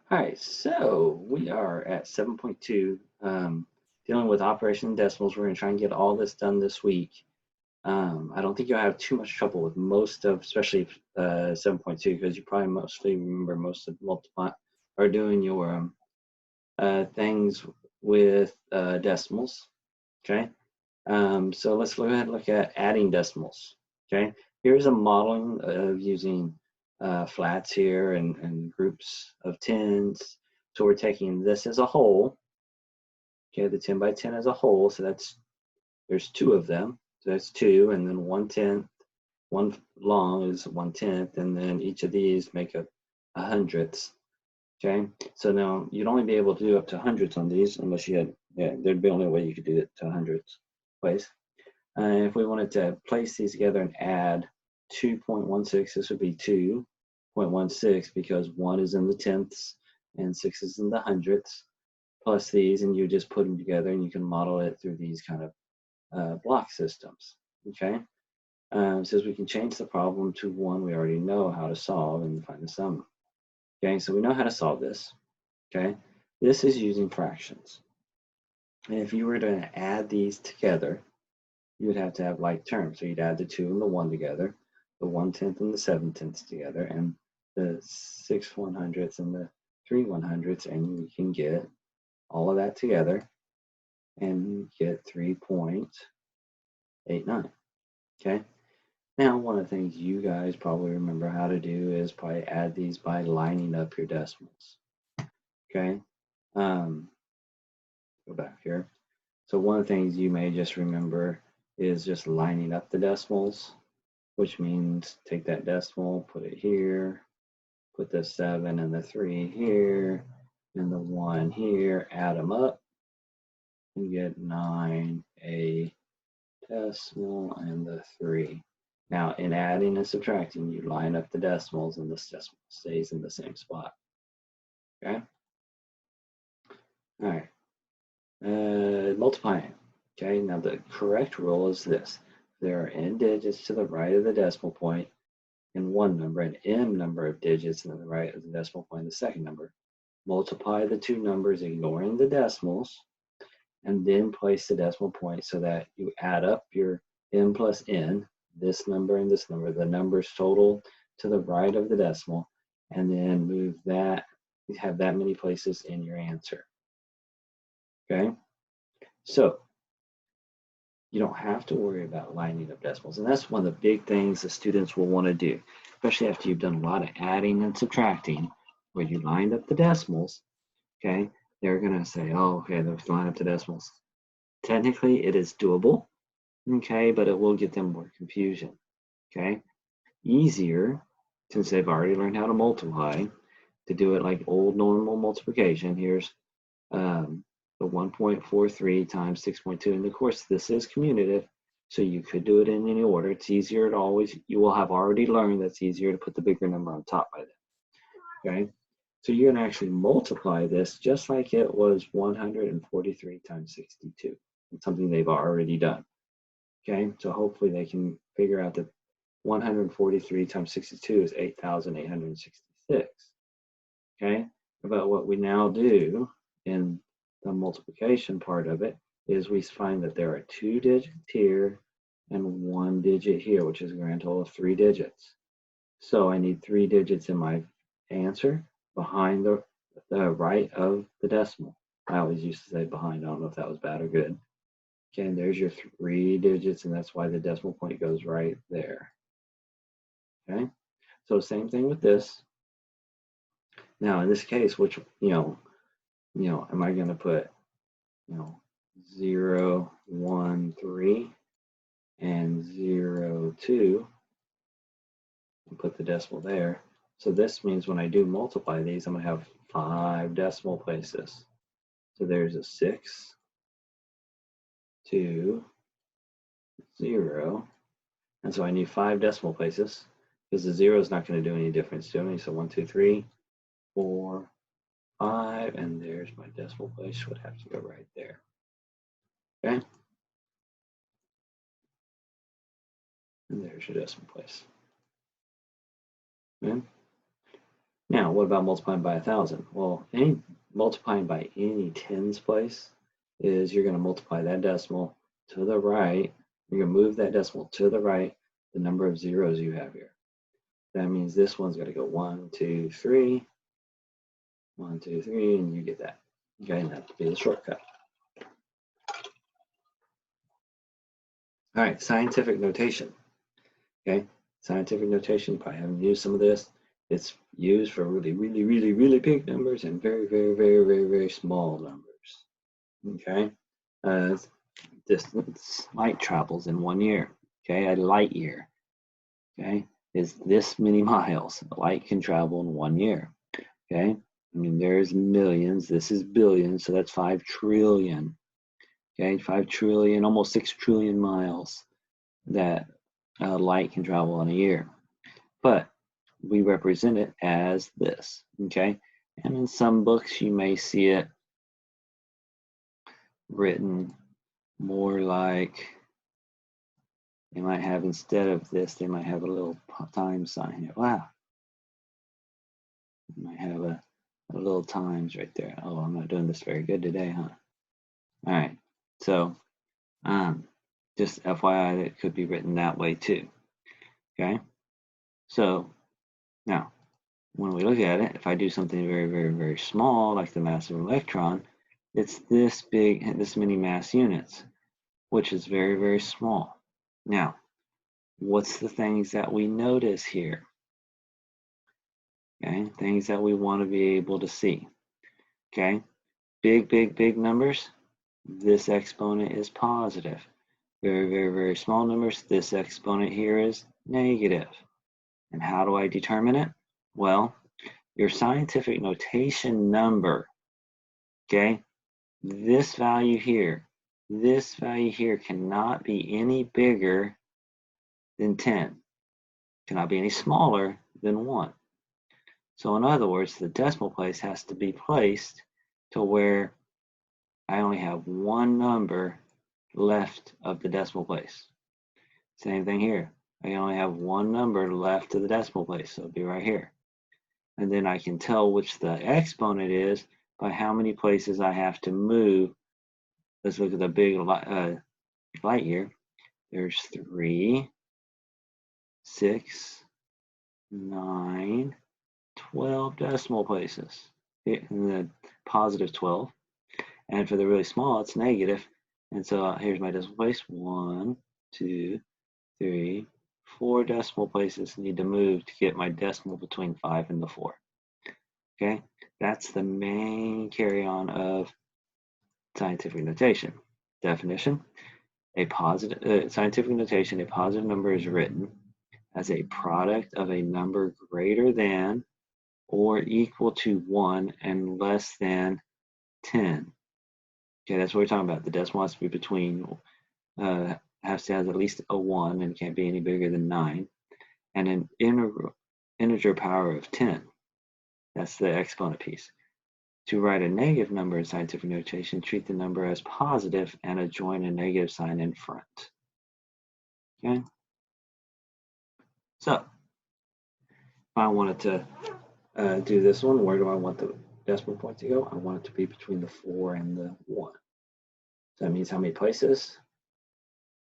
All right, so we are at 7.2, dealing with operation decimals. We're going to try and get all this done this week. I don't think you'll have too much trouble with most of, especially 7.2, because you probably mostly remember most of multiply or doing your things with decimals. Okay, so let's go ahead and look at adding decimals. Okay, here's a modeling of using flats here and groups of tens. So we're taking this as a whole. Okay, the 10 by 10 as a whole. So there's two of them. So that's two, and then 1/10. One long is 1/10, and then each of these make a hundredths. Okay, so now you'd only be able to do up to hundreds on these unless you had, yeah, there'd be only a way you could do it to hundreds place. If we wanted to place these together and add 2.16, this would be 2.16 because 1 is in the tenths and 6 is in the hundredths, plus these, and you just put them together and you can model it through these kind of block systems. Okay, says we can change the problem to one we already know how to solve and find the sum. Okay, so we know how to solve this. Okay, this is using fractions. And if you were to add these together, you would have to have like terms. So you'd add the 2 and the 1 together, the 1/10 and the 7/10 together, and the 6/100ths and the 3/100ths, and you can get all of that together and get 3.89. Okay. Now, one of the things you guys probably remember how to do is probably add these by lining up your decimals. Okay. Um, go back here. So one of the things you may just remember is just lining up the decimals, which means take that decimal, put it here, put the 7 and the 3 here, and the 1 here, add them up, and get 9 decimal and the 3. Now, in adding and subtracting, you line up the decimals, and this decimal stays in the same spot. Okay? All right. Multiplying. Okay, now the correct rule is this. There are n digits to the right of the decimal point in one number and m number of digits to the right of the decimal point in the second number. Multiply the two numbers ignoring the decimals, and then place the decimal point so that you add up your m plus n, this number and this number, the numbers total to the right of the decimal, and then move that, have that many places in your answer. Okay, so you don't have to worry about lining up decimals. And that's one of the big things the students will want to do, especially after you've done a lot of adding and subtracting, where you lined up the decimals. Okay, they're going to say, oh, okay, let's line up the decimals. Technically, it is doable, okay, but it will get them more confusion. Okay, easier, since they've already learned how to multiply, to do it like old normal multiplication. Here's the 1.43 times 6.2. And of course, this is commutative, so you could do it in any order. It's easier to always, you will have already learned that's easier to put the bigger number on top by then. Okay, so you're going to actually multiply this just like it was 143 times 62. It's something they've already done. Okay, so hopefully they can figure out that 143 times 62 is 8,866. Okay, but what we now do in the multiplication part of it is we find that there are 2 digits here and 1 digit here, which is a grand total of 3 digits. So I need 3 digits in my answer behind the right of the decimal. I always used to say behind. I don't know if that was bad or good. Okay, and there's your 3 digits, and that's why the decimal point goes right there. Okay, so same thing with this. Now in this case, which am I going to put 0, 1, 3 and 0, 2 and put the decimal there? So this means when I do multiply these, I'm going to have 5 decimal places. So there's a 6, 2, 0, and so I need 5 decimal places because the 0 is not going to do any difference to me. So 1, 2, 3, 4, 5, and there's my decimal place. Would have to go right there. Okay, and there's your decimal place. Okay. Now, what about multiplying by 1,000? Well, multiplying by any tens place is you're going to multiply that decimal to the right. You're going to move that decimal to the right, the number of zeros you have here. That means this one's got to go 1, 2, 3, 1, 2, 3, and you get that. Okay, and that'll be the shortcut. All right, scientific notation. Okay, scientific notation, you probably haven't used some of this. It's used for really, really, really, really big numbers and very, very, very, very, very small numbers. Okay, distance light travels in 1 year. Okay, a light year. Okay, is this many miles. Light can travel in 1 year. Okay, I mean, there's millions. This is billions, so that's 5 trillion. Okay, 5 trillion, almost 6 trillion miles that light can travel in a year. But we represent it as this. Okay, and in some books you may see it written more like, they might have, instead of this, they might have a little time sign here. Wow. You might have a little times right there. Oh, I'm not doing this very good today, huh? All right. So just FYI, it could be written that way too. Okay. So now, when we look at it, if I do something very, very, very small, like the mass of an electron, it's this big, this many mass units, which is very, very small. Now, what's the things that we notice here? Okay, things that we want to be able to see. Okay, big, big, big numbers, this exponent is positive. Very, very, very small numbers, this exponent here is negative. And how do I determine it? Well, your scientific notation number, okay, this value here cannot be any bigger than 10, cannot be any smaller than 1. So in other words, the decimal place has to be placed to where I only have one number left of the decimal place. Same thing here. I only have one number left of the decimal place, so it'll be right here. And then I can tell which the exponent is by how many places I have to move. Let's look at the big light year. There's 3, 6, 9, 12 decimal places. In the positive 12. And for the really small, it's negative. And so here's my decimal place. 1, 2, 3, 4 decimal places need to move to get my decimal between 5 and the 4. Okay, that's the main carry-on of scientific notation. Definition: a positive scientific notation, a positive number is written as a product of a number greater than or equal to 1 and less than 10. Okay, that's what we're talking about. The decimal has to be between, has to have at least a 1 and can't be any bigger than 9, and an integer power of 10. That's the exponent piece. To write a negative number in scientific notation, treat the number as positive and adjoin a negative sign in front. Okay? So, if I wanted to do this one, where do I want the decimal point to go? I want it to be between the 4 and the 1. So that means how many places?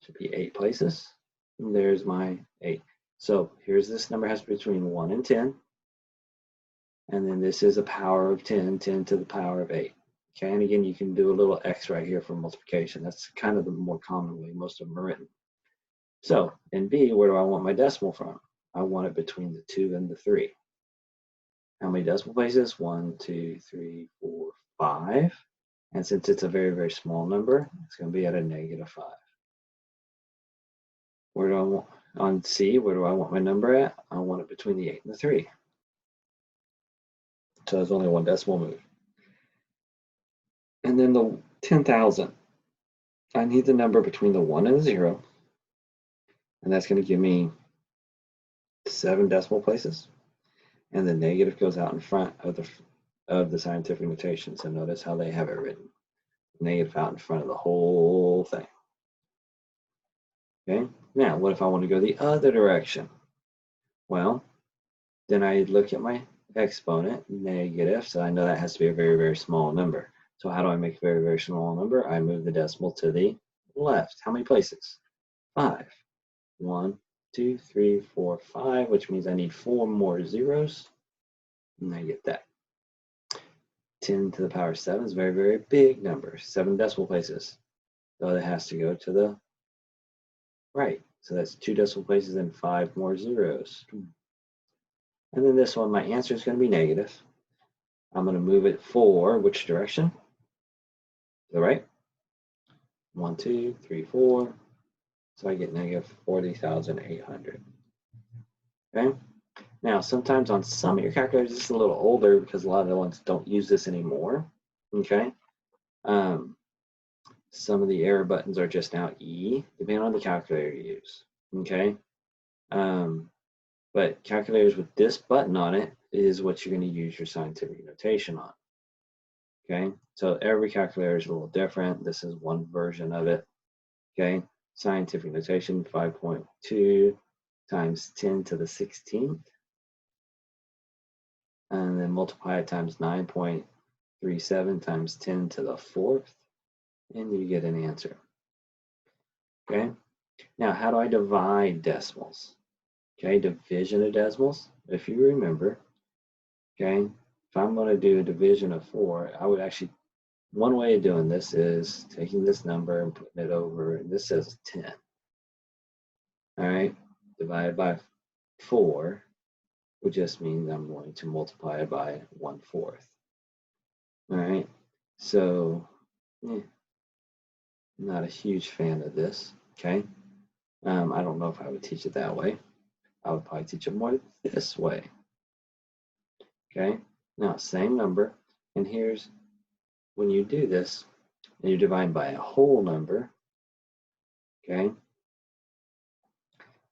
Should be 8 places. And there's my 8. So here's this number has to be between 1 and 10. And then this is a power of 10, 10 to the power of 8. Okay, and again, you can do a little x right here for multiplication. That's kind of the more common way most of them are written. So in B, where do I want my decimal from? I want it between the 2 and the 3. How many decimal places? 1, 2, 3, 4, 5. And since it's a very, very small number, it's going to be at a negative 5. Where do I want, on C, where do I want my number at? I want it between the 8 and the 3. So there's only one decimal move. And then the 10,000. I need the number between the 1 and the 0. And that's going to give me 7 decimal places. And the negative goes out in front of the scientific notation. So notice how they have it written. Negative out in front of the whole thing. Okay, now what if I want to go the other direction? Well, then I look at my exponent, negative, so I know that has to be a very, very small number. So how do I make a very, very small number? I move the decimal to the left. How many places? 5. 1, 2, 3, 4, 5, which means I need 4 more zeros, and I get that. 10 to the power 7 is a very, very big number, 7 decimal places. So it has to go to the right. So that's 2 decimal places and 5 more zeros. And then this one, my answer is going to be negative. I'm going to move it for which direction? To the right. 1, 2, 3, 4. So I get negative 40,800. Okay. Now, sometimes on some of your calculators, it's a little older because a lot of the ones don't use this anymore. Okay. Some of the error buttons are just now E, depending on the calculator you use. Okay. But calculators with this button on it is what you're going to use your scientific notation on. Okay, so every calculator is a little different. This is one version of it. Okay, scientific notation 5.2 times 10 to the 16th. And then multiply it times 9.37 times 10 to the 4th. And you get an answer. Okay, now how do I divide decimals? Okay, division of decimals, if you remember. Okay, if I'm going to do a division of 4, I would actually, one way of doing this is taking this number and putting it over, and this says 10. All right, divided by 4, which just means I'm going to multiply it by 1/4. All right, so not a huge fan of this. Okay, I don't know if I would teach it that way. I would probably teach it more this way. Okay, now same number, and here's when you do this, and you divide by a whole number, okay,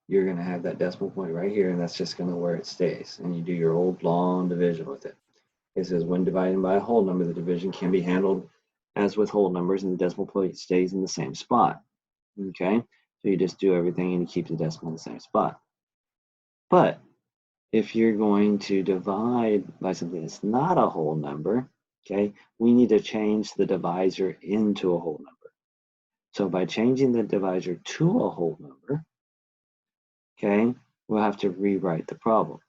you're going to have that decimal point right here, and that's just going to where it stays. And you do your old long division with it. It says when dividing by a whole number, the division can be handled as with whole numbers, and the decimal point stays in the same spot. Okay, so you just do everything and you keep the decimal in the same spot. But if you're going to divide by something that's not a whole number, okay, we need to change the divisor into a whole number. So by changing the divisor to a whole number, okay, we'll have to rewrite the problem.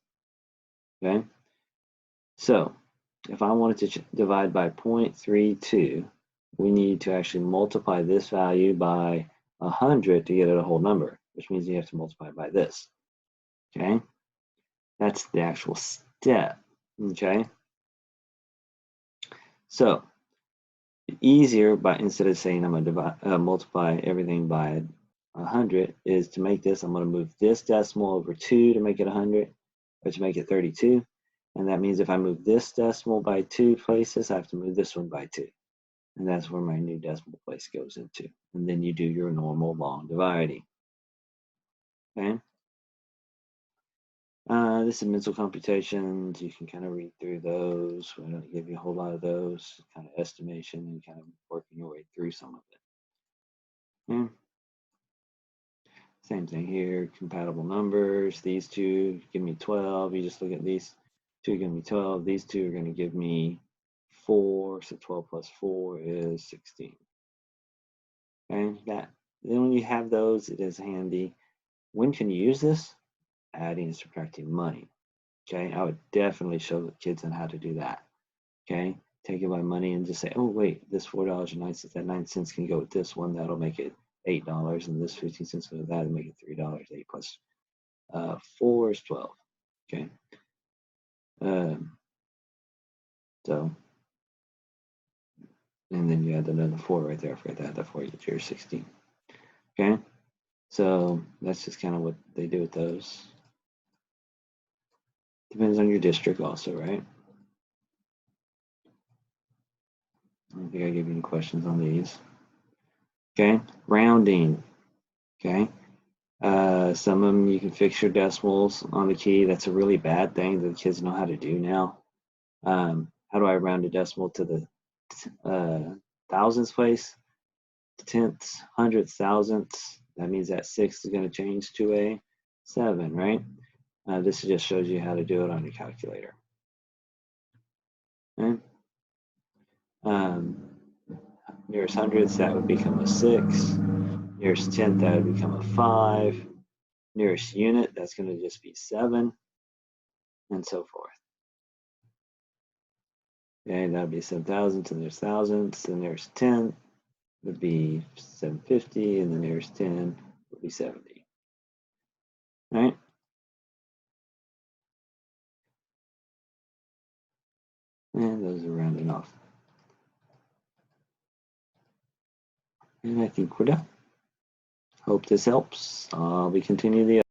Okay, so if I wanted to divide by 0.32, we need to actually multiply this value by 100 to get it a whole number, which means you have to multiply by this. Okay, that's the actual step. Okay, so easier, but instead of saying I'm going to multiply everything by 100, is to make this, I'm going to move this decimal over 2 to make it 100, or to make it 32. And that means if I move this decimal by 2 places, I have to move this one by 2. And that's where my new decimal place goes into. And then you do your normal long dividing. Okay. This is mental computations. You can kind of read through those. I don't give you a whole lot of those. Kind of estimation and kind of working your way through some of it. Okay. Same thing here. Compatible numbers. These two give me 12. You just look at these two give me 12. These two are going to give me 4. So 12 plus 4 is 16. And that, then when you have those, it is handy. When can you use this? Adding and subtracting money. Okay, I would definitely show the kids on how to do that. Okay, take it by money and just say, oh wait, this $4.09, that 9 cents can go with this one, that'll make it $8, and this 15 cents with that, will make it $3. 8 plus 4 is 12. Okay, so, and then you add another 4 right there. I forgot to add that 4, you get your 16. Okay, so that's just kind of what they do with those. Depends on your district also, right? I don't think I gave you any questions on these. Okay, rounding. Okay, some of them you can fix your decimals on the key. That's a really bad thing that the kids know how to do now. How do I round a decimal to the thousandths place? Tenths, hundredths, thousandths. That means that 6 is going to change to a 7, right? This just shows you how to do it on your calculator. Okay. Nearest hundredths, that would become a 6. Nearest tenth, that would become a 5. Nearest unit, that's going to just be 7, and so forth. Okay, that would be 7,000 to the nearest thousandths. The nearest tenth would be 750, and the nearest 10 would be 70. All right? And those are rounding off. And I think we're done. Hope this helps. I'll be continuing the